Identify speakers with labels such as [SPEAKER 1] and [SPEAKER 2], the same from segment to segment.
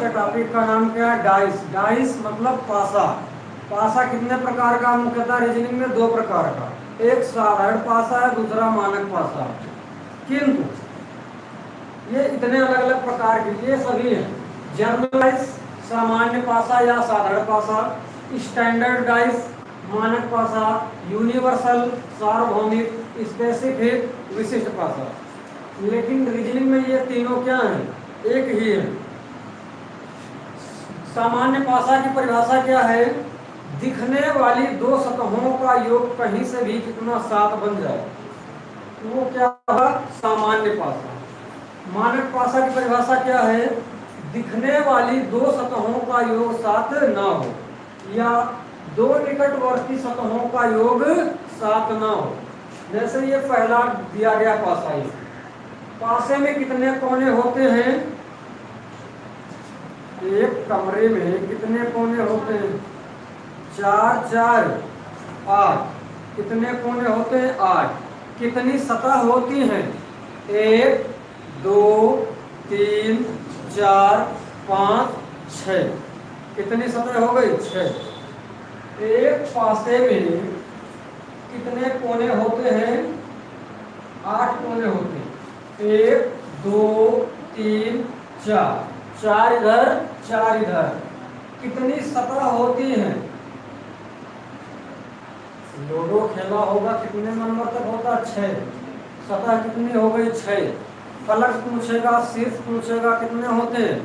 [SPEAKER 1] के टॉपिक का नाम क्या है? डाइस। डाइस मतलब पासा। पासा कितने प्रकार का? मुख्यतः रीजनिंग में दो प्रकार का, एक साधारण पासा है, दूसरा मानक पासा। किंतु ये इतने अलग अलग प्रकार के ये सभी हैं। जनरलाइज सामान्य पासा या साधारण पासा, स्टैंडर्ड डाइस मानक पासा, यूनिवर्सल सार्वभौमिक, स्पेसिफिक विशिष्ट पासा। लेकिन रीजनिंग में ये तीनों क्या हैं? एक ही है। सामान्य पासा की परिभाषा क्या है? दिखने वाली दो सतहों का योग कहीं से भी कितना 7 बन जाए तो वो क्या होगा? सामान्य पासा। मानक पासा की परिभाषा क्या है? दिखने वाली दो सतहों का योग 7 ना हो, या दो निकटवर्ती सतहों का योग 7 ना हो। जैसे ये पहला दिया गया पासा है, पासे में कितने कोने होते हैं? एक कमरे में कितने कोने होते हैं? 4 4 8। कितने कोने होते हैं? 8। कितनी सतह होती हैं? 1 2 3 4 5 6। कितनी सतह हो गई? 6। एक पासे में कितने कोने होते हैं? 8 कोने होते हैं। 1 2 3 4। 4 इधर 4 इधर। कितनी सतह होती हैं? लूडो खेला होगा, कितने नंबर तक होता? 6। सतह कितनी हो गई? 6। फलक पूछेगा, शीर्ष पूछेगा, कितने होते हैं?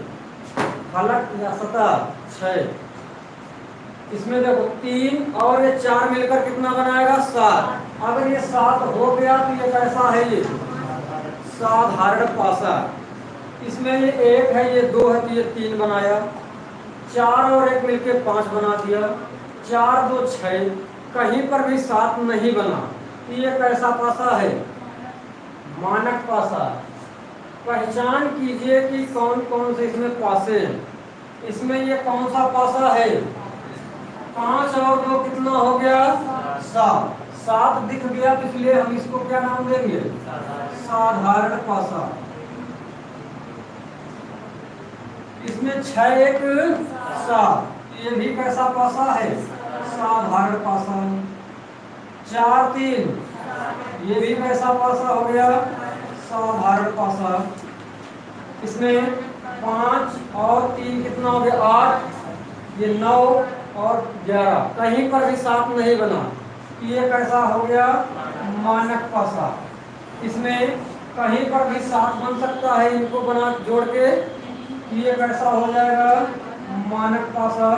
[SPEAKER 1] फलक या सतह 6। इसमें देखो 3 और ये 4 मिलकर कितना बनाएगा? 7। अगर ये 7 हो गया तो ये कैसा है? ये साधारण पासा। इसमें ये 1 है, ये 2 है, तो ये 3 बनाया। 4 और 1 मिलकर 5 बना दिया। 4 2 6। कहीं पर भी 7 नहीं बना तो ये कैसा पासा है? मानक पासा। पहचान कीजिए कि कौन कौन से इसमें पासे हैं। इसमें ये कौन सा पासा है? 5 और 2 कितना हो गया? 7। 7 दिख गया तो इसलिए हम इसको क्या नाम देंगे? साधारण पासा। इसमें 6 1 7, ये भी कैसा पासा है? साधारण पासा। 4 3, ये भी कैसा पासा हो गया? साधारण पासा। इसमें 5 और 3 कितना हो गया? 8। ये 9 और 11। कहीं पर भी 7 नहीं बना, ये कैसा हो गया? मानक पासा। इसमें कहीं पर भी 7 बन सकता है, इनको बना जोड़ के, ये कैसा हो जाएगा? मानक पासा।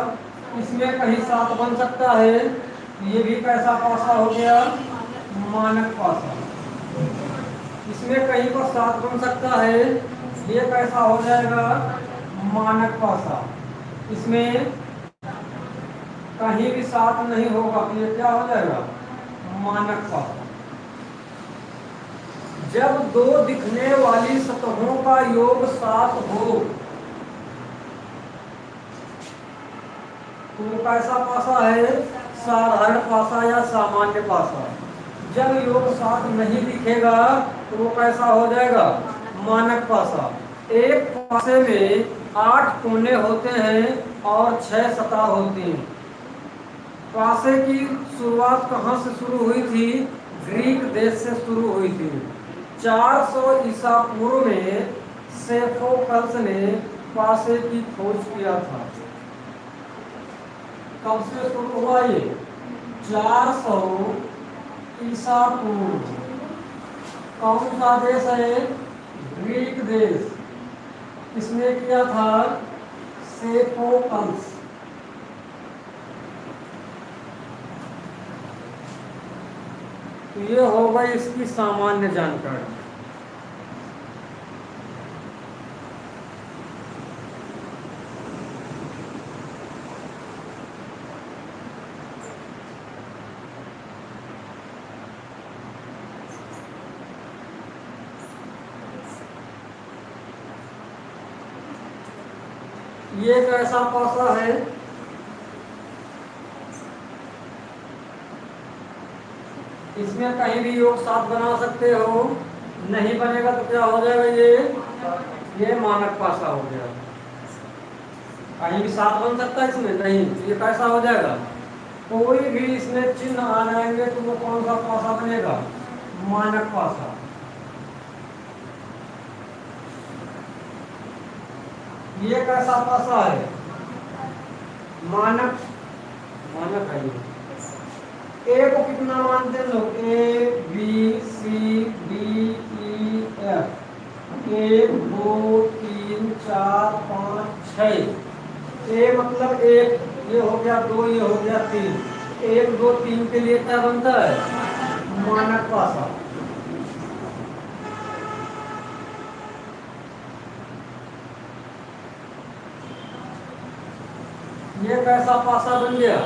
[SPEAKER 1] इसमें कहीं 7 बन सकता है, ये भी कैसा पासा हो गया? मानक पासा। इसमें कहीं पर 7 बन सकता है, ये कैसा हो जाएगा? मानक पासा। इसमें कहीं भी 7 नहीं होगा तो ये क्या हो जाएगा? मानक पासा। जब दो दिखने वाली सतहों का योग 7 हो तो वो कैसा पासा है? साधारण पासा या सामान्य पासा। जब योग 7 नहीं दिखेगा तो वो कैसा हो जाएगा? मानक पासा। एक पासे में 8 कोने होते हैं और 6 सतह होती हैं। पासे की शुरुआत कहाँ से शुरू हुई थी? ग्रीक देश से शुरू हुई थी। 400 ईसा पूर्व में सोफोक्लस ने पासे की खोज किया था। कब से शुरू हुआ ये? 400 ईसा पूर्व। कौन सा देश है? ग्रीक देश। किसने किया था? सोफोक्लस। तो ये हो गई इसकी सामान्य जानकारी। ये कैसा पासा है? इसमें कहीं भी योग 7 बना सकते हो, नहीं बनेगा तो क्या हो जाएगा? ये मानक पासा हो गया। कहीं भी 7 बन सकता है इसमें नहीं, ये कैसा हो जाएगा? कोई भी इसमें चिन्ह आ जाएंगे तो वो कौन सा पासा बनेगा? मानक पासा। ये कैसा पासा है? मानक, मानक है ये। ए को कितना मानते हैं लोग? A B C D E F, 1 2 3 4 5 6। A मतलब एक, ये हो गया 2, ये हो गया 3। 1 2 3 के लिए क्या बनता है? मानक पासा। ये कैसा पासा बन गया?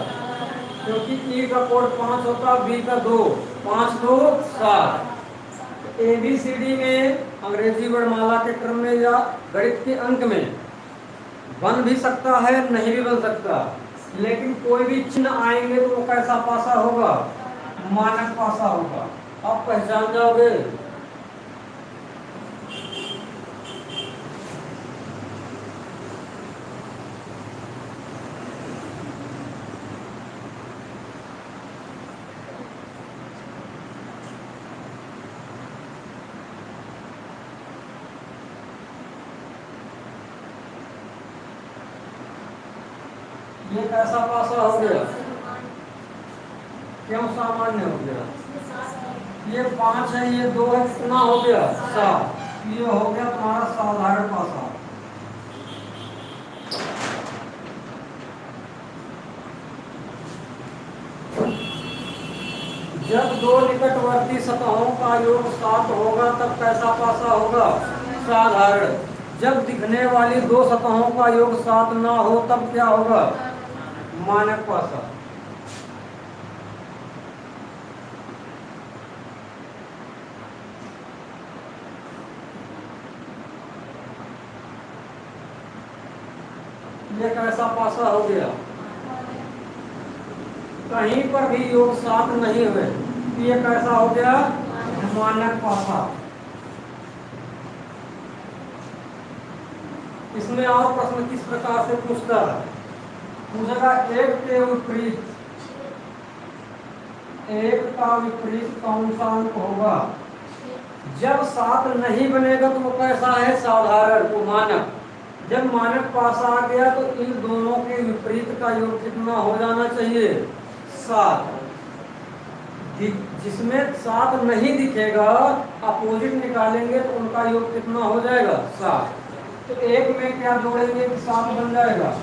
[SPEAKER 1] क्योंकि ई का कोड 5 होता, बी का 2, 5 2 7। ए बी सी डी में अंग्रेजी वर्णमाला के क्रम में या गणित के अंक में बन भी सकता है, नहीं भी बन सकता, लेकिन कोई भी चिन्ह आएंगे तो वो कैसा पासा होगा? मानक पासा होगा। आप पहचान जाओगे। ये कैसा पासा हो गया? क्यों सामान्य हो गया? ये 5 है, ये 2 है, कितना हो गया? 7। ये हो गया तुम्हारा साधारण पासा। जब 2 निकटवर्ती सतहों का योग 7 होगा तब कैसा पासा होगा? साधारण। जब दिखने वाली 2 सतहों का योग 7 ना हो तब क्या होगा? मानक पासा। ये कैसा पासा हो गया? कहीं पर भी योग 7 नहीं हुए, ये कैसा हो गया? मानक पासा। इसमें और प्रश्न किस प्रकार से पूछता है? पूछेगा एक के विपरीत, एक का विपरीत कौन सा अंक होगा? जब 7 नहीं बनेगा तो वो कैसा है? साधारण, वो मानक। जब मानक पासा आ गया तो इन दोनों के विपरीत का योग कितना हो जाना चाहिए? 7। जिसमें 7 नहीं दिखेगा, अपोजिट निकालेंगे तो उनका योग कितना हो जाएगा? 7। तो एक में क्या जोड़ेंगे कि 7 बन जाएगा?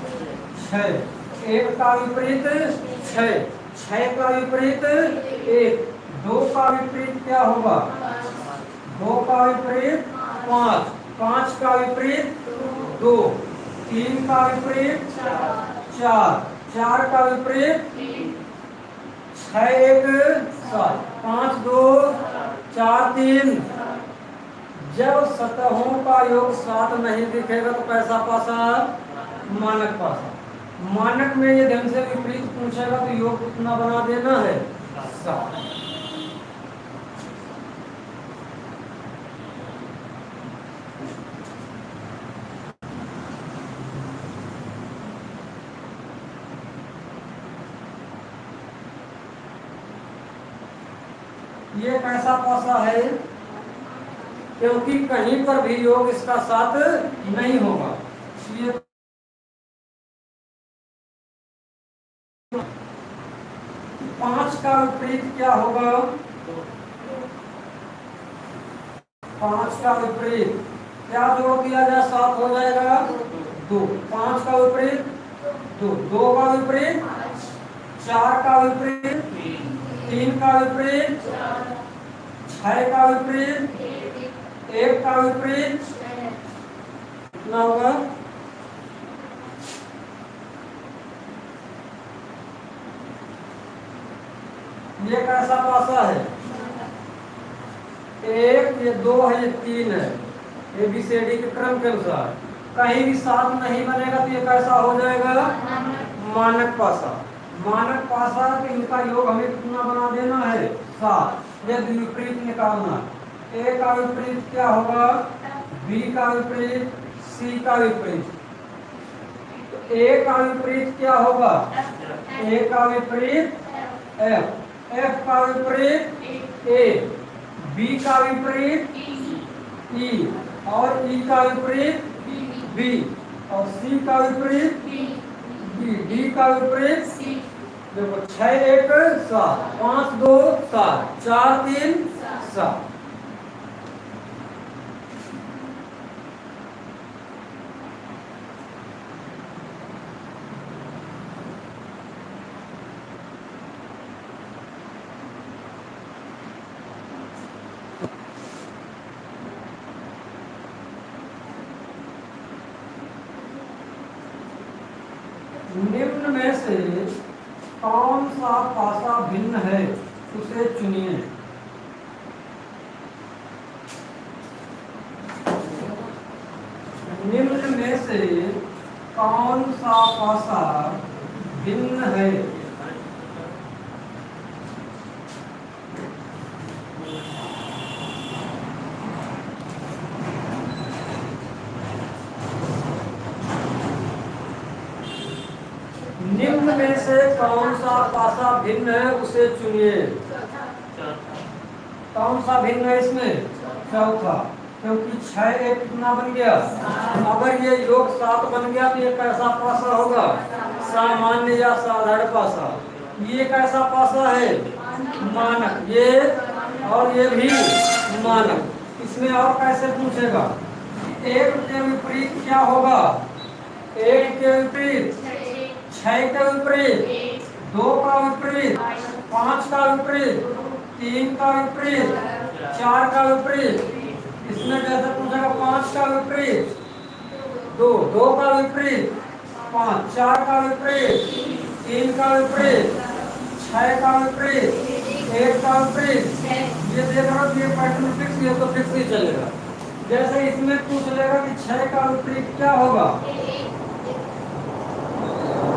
[SPEAKER 1] 6। एक का विपरीत 6, 6 का विपरीत 1, 2 का विपरीत क्या होगा? 2 का विपरीत 5, 5 का विपरीत 2, 3 का विपरीत 4, 4 का विपरीत 6 1 7, 5 2 4 3। जब सतहों का योग 7 नहीं दिखेगा तो कैसा पासा? मानक पासा। मानक में ये ढंग से विपरीत पूछेगा तो योग कितना बना देना है? 7। ये कैसा पासा है? क्योंकि कहीं पर भी योग इसका 7 नहीं होगा। ये 5 का विपरीत क्या होगा? 5 का विपरीत क्या जोड़ दिया जाए? 7 हो जाएगा 2। 5 का विपरीत 2, 2 का विपरीत 4 का विपरीत 3 का विपरीत 6 का विपरीत 1 का विपरीत कितना होगा? ये कैसा पासा है? 1 ये 2 है, ये 3 है, ABCD के क्रम के अनुसार। कहीं भी 7 नहीं बनेगा तो ये कैसा हो जाएगा? मानक पासा। मानक पासा के इनका योग हमें कितना बना देना है? 7। यदि विपरीत निकालना, ए का विपरीत क्या होगा? बी का विपरीत, सी का विपरीत। तो ए का विपरीत क्या होगा? ए का विपरीत एफ, एफ का विपरीत ए, बी का विपरीत ई, और ई का विपरीत बी, और सी का विपरीत डी, डी का विपरीत देखो 6 1 7, 5 2 7, 4 3 7। निम्न में से कौन सा पासा भिन्न है उसे चुनिए। निम्न में से कौन सा पासा भिन्न है? निम्न में से कौन सा पासा भिन्न है उसे चुनिए। कौन सा भिन्न है इसमें? चौथा, क्योंकि 6 1 कितना बन गया? अगर ये योग 7 बन गया तो ये कैसा पासा होगा? सामान्य या साधारण पासा। ये कैसा पासा है? मानक। ये और ये भी मानक। इसमें और कैसे पूछेगा? एक के विपरीत क्या होगा? एक के विपरीत 6 का विपरीत, 2 का विपरीत, 5 का विपरीत, 3 का विपरीत, 4 का विपरीत। इसमें कैसे पूछेगा? 5 का विपरीत 2, 2 का विपरीत 5, 4 का विपरीत 3 का विपरीत, 6 का विपरीत 1 का विपरीत। ये देख रहा हो, ये पैटर्न फिक्स, ये तो फिक्स ही चलेगा। जैसे इसमें पूछ लेगा कि 6 का विपरीत क्या होगा?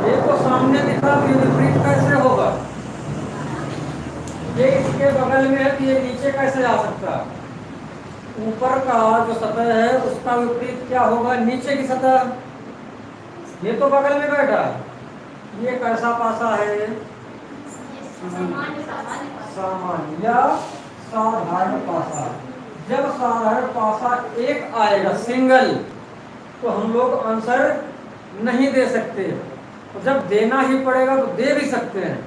[SPEAKER 1] ये तो सामने दिख रहा है, विपरीत कैसे होगा? ये इसके बगल में है कि ये नीचे कैसे आ सकता है? ऊपर का जो सतह है उसका विपरीत क्या होगा? नीचे की सतह। ये तो बगल में बैठा है। ये कैसा पासा है? सामान्य या साधारण पासा। जब साधारण पासा एक आएगा सिंगल, तो हम लोग आंसर नहीं दे सकते। जब देना ही पड़ेगा तो दे भी सकते हैं,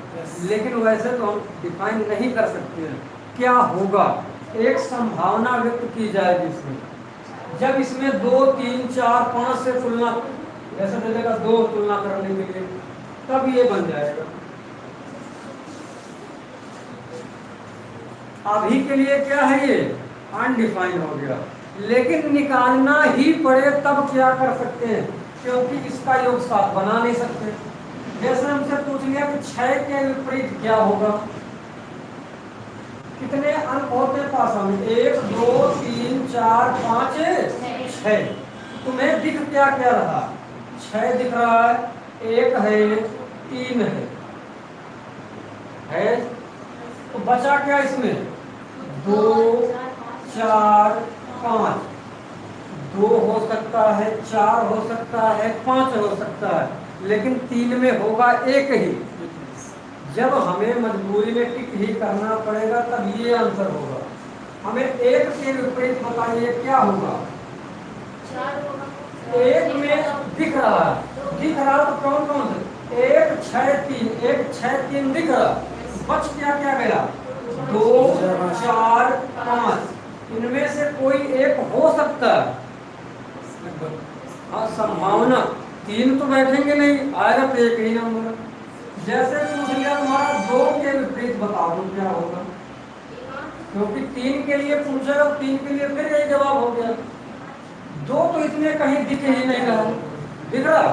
[SPEAKER 1] लेकिन वैसे तो हम डिफाइन नहीं कर सकते हैं क्या होगा। एक संभावना व्यक्त की जाएगी इसमें। जब इसमें 2 3 4 5 से तुलना जैसे दे देगा 2 तुलना करने के लिए, तब ये बन जाएगा। अभी के लिए क्या है? ये अनडिफाइंड हो गया, लेकिन निकालना ही पड़े तब क्या कर सकते हैं, क्योंकि इसका योग 7 बना नहीं सकते। जैसे हमसे पूछ लिया कि 6 के विपरीत क्या होगा? कितने अंक होते हैं पासा में? 1 2 3 4 5 6। तुम्हें दिख क्या क्या रहा? 6 दिख रहा है, 1 है, 3 है। तो बचा क्या इसमें? 2 4 5। 2 हो सकता है, 4 हो सकता है, 5 हो सकता है, लेकिन 3 में होगा एक ही। जब हमें मजबूरी में टिक ही करना पड़ेगा तब ये आंसर होगा। हमें एक के विपरीत बताइए क्या होगा? 1 में दिख रहा तो कौन कौन से? 1 6 3, 1 6 3 दिख रहा, बच क्या क्या गया? 2 4 5। इनमें से कोई एक हो सकता है। हाँ, संभावना 3 तो बैठेंगे नहीं, आएगा तो एक ही नंबर। जैसे पूछ लिया तुम्हारा 2 के विपरीत बताओ तो क्या होगा? क्योंकि 3 के लिए पूछेगा, 3 के लिए फिर यही जवाब हो गया। 2 तो इसमें कहीं दिख ही नहीं रहा। दिख रहा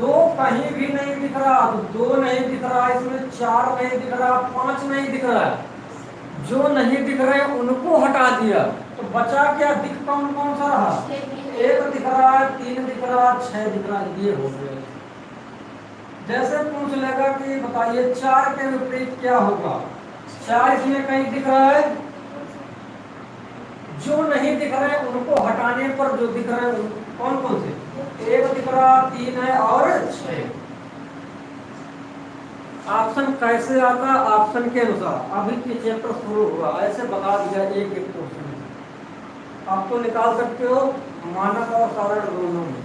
[SPEAKER 1] 2 कहीं भी नहीं दिख रहा, तो 2 नहीं दिख रहा, इसमें 4 नहीं दिख रहा, 5 नहीं दिख रहा। जो नहीं दिख रहे उनको हटा दिया, तो बचा क्या? दिख कौन कौन सा रहा? 1 दिख रहा है, 3 दिख रहा, 6 दिख रहा। ये हो गया। जैसे पूछ लेगा कि बताइए 4 के विपरीत क्या होगा? 4 इसमें कहीं दिख रहा है? जो नहीं दिख रहे उनको हटाने पर जो दिख रहे हैं कौन कौन से? एक दिख रहा, 3 है और 6। ऑप्शन कैसे आता है? ऑप्शन के अनुसार। अभी की चैप्टर शुरू हुआ, ऐसे बता दिया एक एक क्वेश्चन। आप तो निकाल सकते हो मानक और साधारण दोनों में।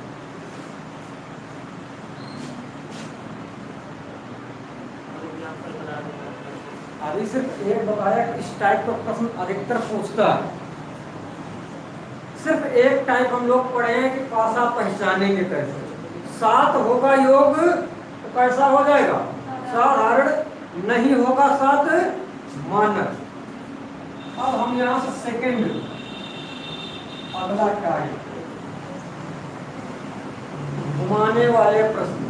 [SPEAKER 1] अभी सिर्फ एक बताया कि इस टाइप का प्रश्न अधिकतर पूछता है। सिर्फ एक टाइप हम लोग पढ़े हैं कि पासा पहचानेंगे कैसे। 7 होगा योग तो कैसा हो जाएगा? साधारण। नहीं होगा 7 मानक। अब हम यहां से सेकंड अगला कार्य, घुमाने वाले प्रश्न।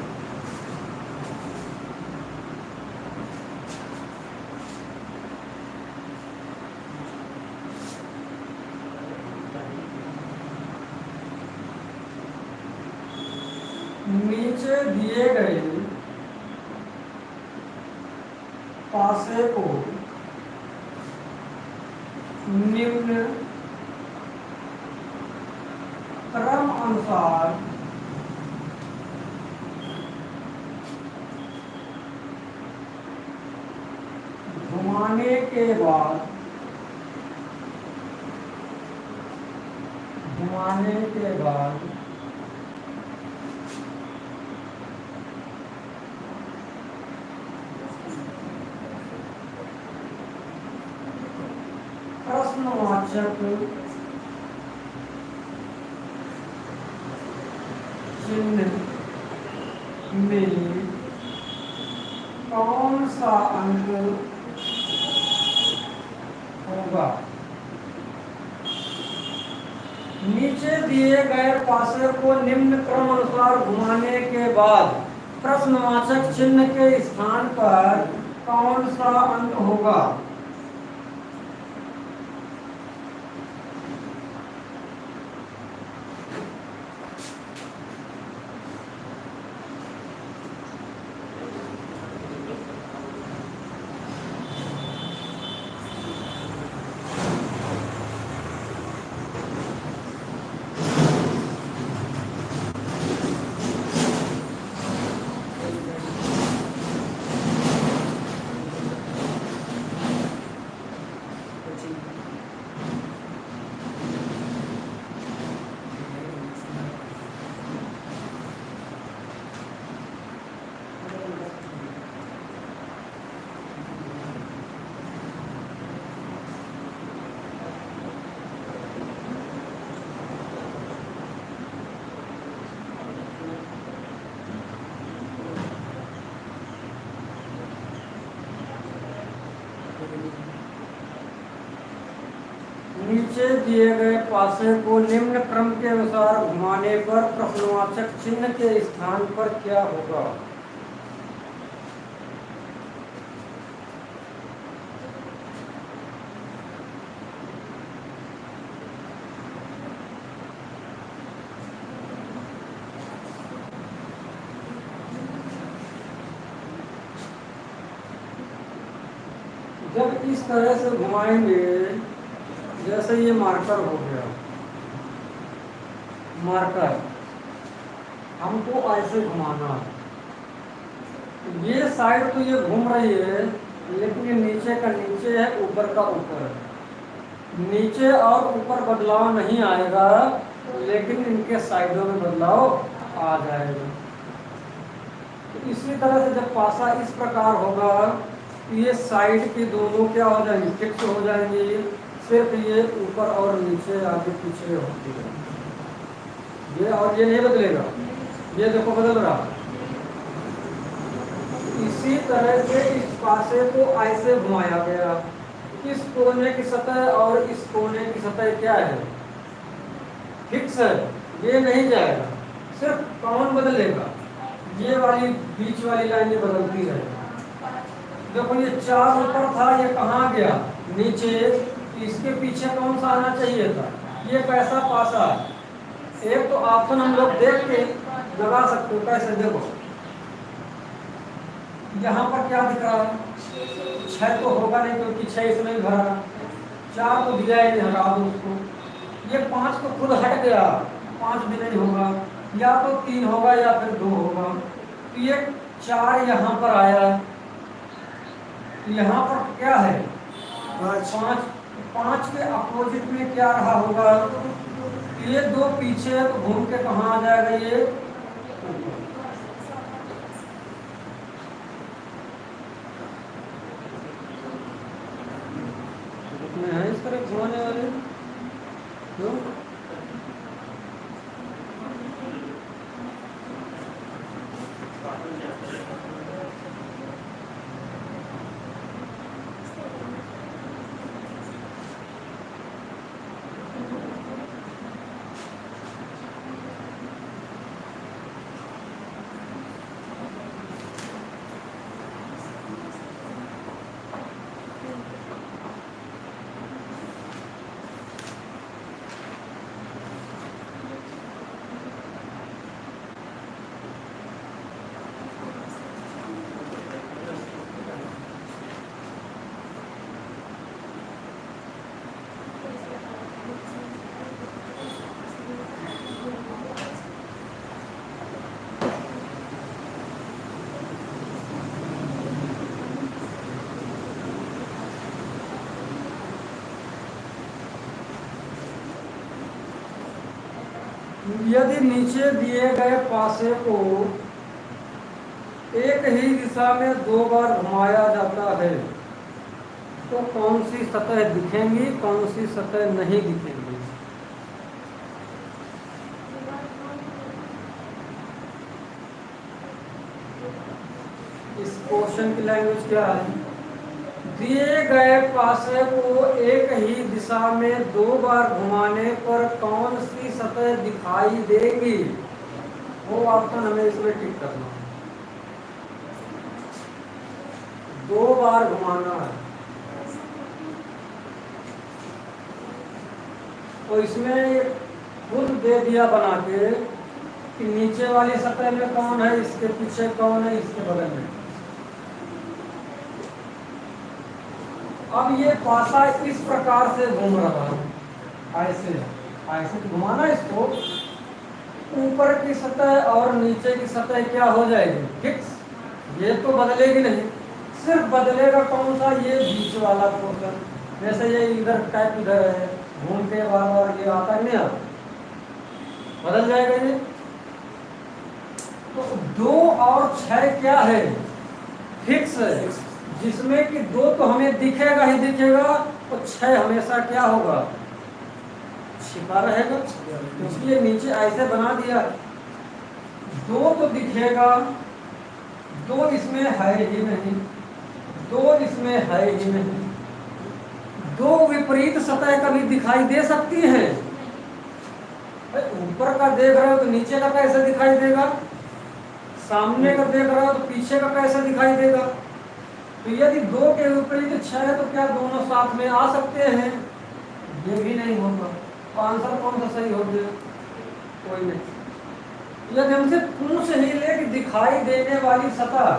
[SPEAKER 1] नीचे दिए गए पासे को निम्न क्रम अनुसार घुमाने के बाद प्रश्नवाचक चिन्ह में कौन सा अंक होगा? नीचे दिए गए पासे को निम्न क्रम अनुसार घुमाने के बाद प्रश्नवाचक चिन्ह के स्थान पर कौन सा अंक होगा? नीचे दिए गए पासे को निम्न क्रम के अनुसार घुमाने पर प्रश्नवाचक चिन्ह के स्थान पर क्या होगा? जब इस तरह से घुमाएंगे, जैसे ये मार्कर हो गया, मार्कर हमको ऐसे घुमाना है। ये साइड तो ये घूम रही है, लेकिन ये नीचे का नीचे है, ऊपर का ऊपर है। नीचे और ऊपर बदलाव नहीं आएगा, लेकिन इनके साइडों में बदलाव आ जाएगा। तो इसी तरह से जब पासा इस प्रकार होगा, ये साइड के दोनों क्या हो जाएंगे? फिक्स हो जाएंगे। सिर्फ ये ऊपर और नीचे आगे पीछे होती है, ये और ये नहीं बदलेगा। ये देखो बदल रहा। इसी तरह से इस पासे को ऐसे घुमाया गया। इस कोने की सतह और इस कोने की सतह क्या है? फिक्स है, ये नहीं जाएगा। सिर्फ कौन बदलेगा? ये वाली बीच वाली लाइनें बदलती रहेगी। देखो ये 4 ऊपर था, ये कहाँ गया? नीचे। इसके पीछे कौन सा आना चाहिए था? ये कैसा पासा है? एक तो ऑप्शन हम लोग देख के लगा सकते हो। कैसे? देखो यहाँ पर क्या दिख रहा है? 6 तो होगा नहीं, क्योंकि 6 इसमें ही भरा। 4 तो दिया ही नहीं, हटा दो उसको। ये 5 तो खुद हट गया, 5 भी नहीं होगा। या तो 3 होगा या फिर 2 होगा। तो ये 4 यहाँ पर आया, यहाँ पर क्या है 5, 5 के अपोजिट में क्या रहा होगा, ये 2 पीछे है तो घूम के कहाँ आ जाएगा, ये ऊपर। है इस तरह घुमाने वाले क्यों? यदि नीचे दिए गए पासे को एक ही दिशा में 2 बार घुमाया जाता है तो कौन सी सतह दिखेंगी, कौन सी सतह नहीं दिखेंगी? इस क्वेश्चन की लैंग्वेज क्या है? दिए गए पासे को एक ही दिशा में 2 बार घुमाने पर कौन सी सतह दिखाई देगी, वो ऑप्शन हमें इसमें टिक करना है। 2 बार घुमाना है तो इसमें खुद दे दिया बना के कि नीचे वाली सतह में कौन है, इसके पीछे कौन है, इसके बगल में। अब ये पासा इस प्रकार से घूम रहा है, ऐसे ऐसे घुमाना इसको, ऊपर की सतह और नीचे की सतह क्या हो जाएगी, फिक्स। ये तो बदलेगी नहीं, सिर्फ बदलेगा कौन सा, ये बीच वाला पोर्शन। जैसे ये इधर टाइप इधर है, घूम के बार बार ये आता नहीं आता, बदल जाएगा ये। तो 2 और 6 क्या है, फिक्स है, जिसमें कि 2 तो हमें दिखेगा ही दिखेगा, तो 6 हमेशा क्या होगा, छिपा रहेगा। इसलिए नीचे ऐसे बना दिया, 2 तो दिखेगा, 2 इसमें है ही नहीं, 2 इसमें है ही नहीं। 2 विपरीत सतह कभी दिखाई दे सकती है? ऊपर का देख रहे हो तो नीचे का कैसे दिखाई देगा, सामने का देख रहे हो तो पीछे का कैसे दिखाई देगा? तो यदि 2 के विपरीत 6 है तो क्या दोनों साथ में आ सकते हैं? ये भी नहीं होगा। तो आंसर कौन सा सही हो गया, कोई नहीं। यदि हमसे पूछ ही ले कि दिखाई देने वाली सतह,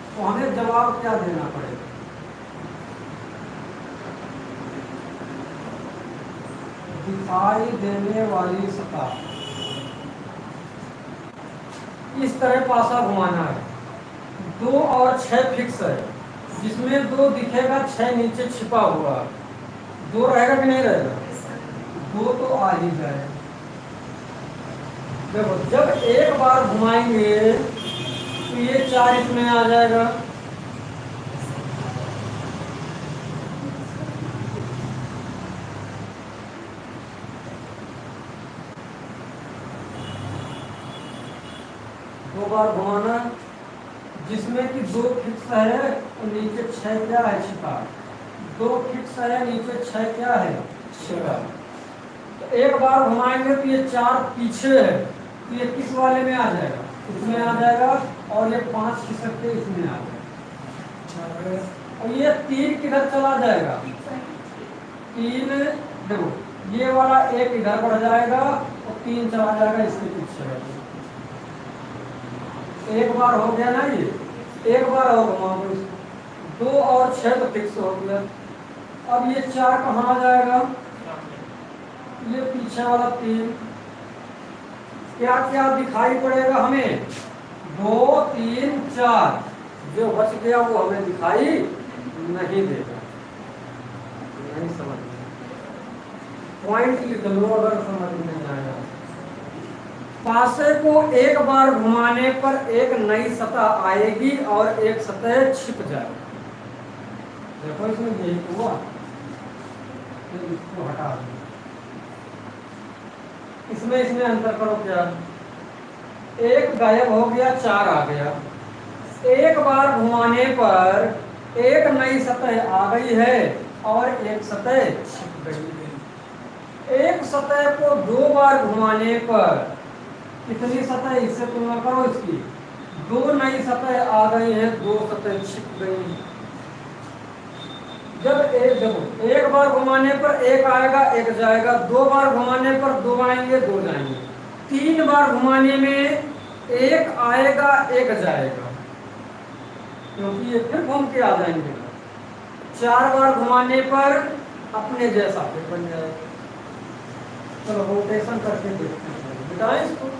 [SPEAKER 1] तो हमें जवाब क्या देना पड़ेगा, दिखाई देने वाली सतह। इस तरह पासा घुमाना है, 2 और 6 फिक्स है, जिसमें 2 दिखेगा, 6 नीचे छिपा हुआ। 2 रहेगा कि नहीं रहेगा, 2 तो आ ही जाए। देखो जब एक बार घुमाएंगे तो ये 4 इसमें आ जाएगा, दो बार घुमाना, जिसमें कि 2 फिक्स है और नीचे 6 क्या है, छिपा। 2 फिक्स है, नीचे 6 क्या है, छिपा। तो एक बार घुमाएंगे तो ये 4 पीछे है, तो ये किस वाले में आ जाएगा, इसमें आ जाएगा, और ये 5 खिसक के इसमें आ जाएगा। और ये 3 किधर चला जाएगा, 3 देखो ये वाला 1 इधर बढ़ जाएगा और 3 चला जाएगा इसके पीछे। एक बार हो गया ना, ये एक बार और घुमाओगे इसको, 2 और 6 तो फिक्स हो गया। अब ये 4 कहाँ आ जाएगा, ये पीछे वाला 3, क्या क्या दिखाई पड़ेगा हमें? 2 3 4। जो बच गया वो हमें दिखाई नहीं देगा। नहीं समझ में, पॉइंट लिख लो अगर समझ में नहीं आया। पासे को एक बार घुमाने पर एक नई सतह आएगी और एक सतह छिप जाएगी। देखो इसमें यही तो हुआ, तो इसको हटा दो। इसमें अंतर करो क्या? एक गायब हो गया, 4 आ गया। एक बार घुमाने पर एक नई सतह आ गई है और एक सतह छिप गई। एक सतह को 2 बार घुमाने पर कितनी सतह, इससे तुलना करो इसकी, 2 नई सतह आ गई है, 2 सतह छिप गई। जब एक बार घुमाने पर एक आएगा एक जाएगा, 2 बार घुमाने पर 2 आएंगे 2 जाएंगे, 3 बार घुमाने में एक आएगा एक जाएगा, क्योंकि ये फिर घूम के आ जाएंगे। 4 बार घुमाने पर अपने जैसा फिर बन जाएगा। चलो रोटेशन करके देखते हैं, बताएं इसको।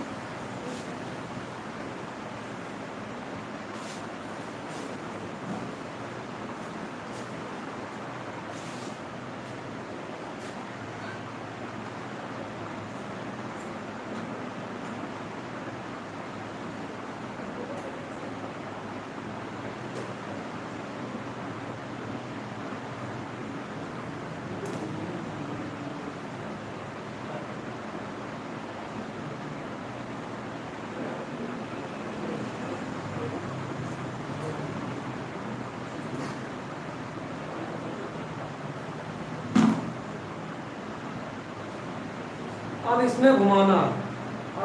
[SPEAKER 1] अब इसमें घुमाना,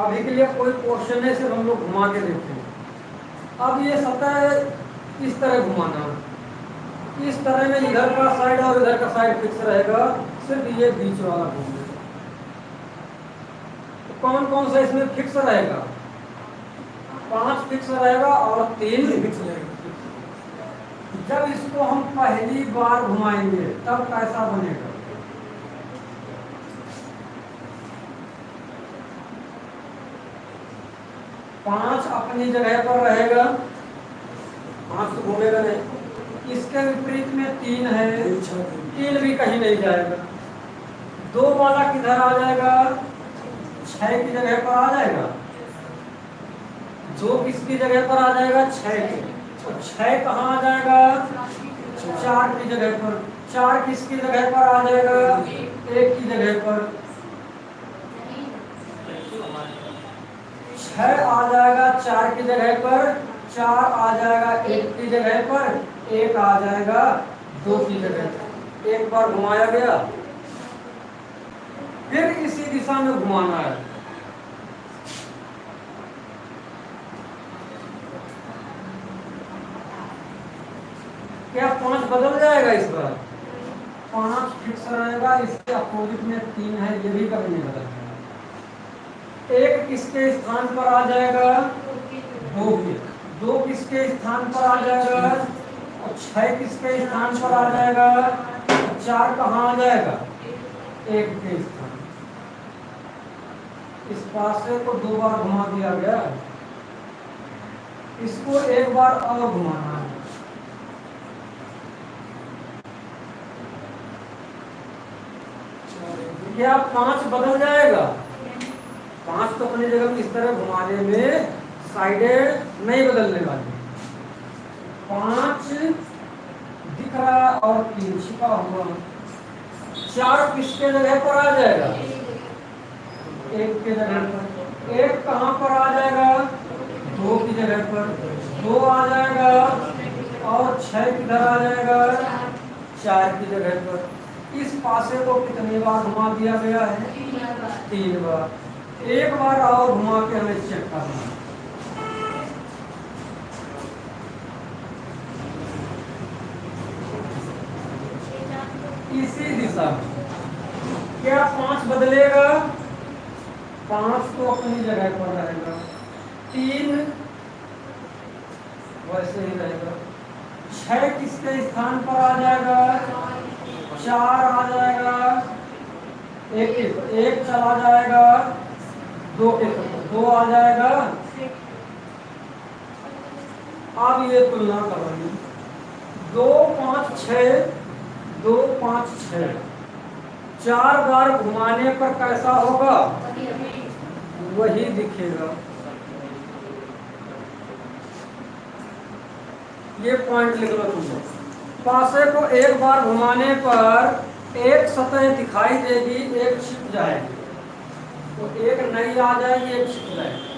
[SPEAKER 1] अभी के लिए कोई क्वेश्चन है, सिर्फ हम लोग घुमा के देखते हैं। अब ये सतह इस तरह घुमाना, इस तरह में इधर का साइड और इधर का साइड फिक्स रहेगा, सिर्फ ये बीच वाला घूमेगा। तो कौन कौन सा इसमें फिक्स रहेगा? 5 फिक्स रहेगा और 3 फिक्स रहेगा। जब इसको हम पहली बार घुमाएंगे तब कैसा बनेगा? पांच अपनी जगह पर रहेगा, 5 तो घूमेगा नहीं। इसके विपरीत में 3 है, 3 भी कहीं नहीं जाएगा। 2 वाला किधर आ जाएगा? 6 की जगह पर आ जाएगा। 2 किसकी जगह पर आ जाएगा? 6 की। तो 6 कहाँ आ जाएगा? 4 की जगह पर। 4 किसकी जगह पर आ जाएगा? 1 की जगह पर। 6 आ जाएगा 4 की जगह पर, 4 आ जाएगा 1 की जगह पर, 1 आ जाएगा 2 की जगह पर। एक बार घुमाया गया, फिर इसी दिशा में घुमाना है। क्या 5 बदल जाएगा इस बार? 5 फिक्स रहेगा, इसके अपोजिट में 3 है, ये भी कभी नहीं बदलेगा। 1 किसके स्थान पर आ जाएगा? 2 के। 2 किसके स्थान पर आ जाएगा? और 6 किसके स्थान पर आ जाएगा? 4 कहाँ आ जाएगा? 1 के स्थान। इस पासे को 2 बार घुमा दिया गया, इसको 1 बार और घुमाना है। क्या 5 बदल जाएगा? 5 तो अपनी जगह इस तरह घुमाने में साइडें नहीं बदलने वाली। 5 दिख रहा और 3 छिपा हुआ। 4 किसके जगह पर आ जाएगा? 1 के जगह पर। 1 कहाँ पर आ जाएगा? 2 की जगह पर। 2 आ जाएगा और 6 किधर आ जाएगा? 4 की जगह पर। इस पासे को कितनी बार घुमा दिया गया है? 3 बार। 1 बार और घुमा के हमें चेक करना है। इसी दिशा में क्या 5 बदलेगा? 5 तो अपनी जगह पर रहेगा, 3 वैसे ही रहेगा। 6 किसके स्थान पर आ जाएगा? 4 आ जाएगा, 1 चला जाएगा दो आ जाएगा। अब ये तुलना करोगे, 2 5 6, 2 5 6, 4 बार घुमाने पर कैसा होगा? वही दिखेगा। ये पॉइंट लिख लो तुम लोग। पासे को एक बार घुमाने पर एक सतह दिखाई देगी, एक छिप जाएगी, तो एक नई आ जाएगी, एक छिप जाएगी।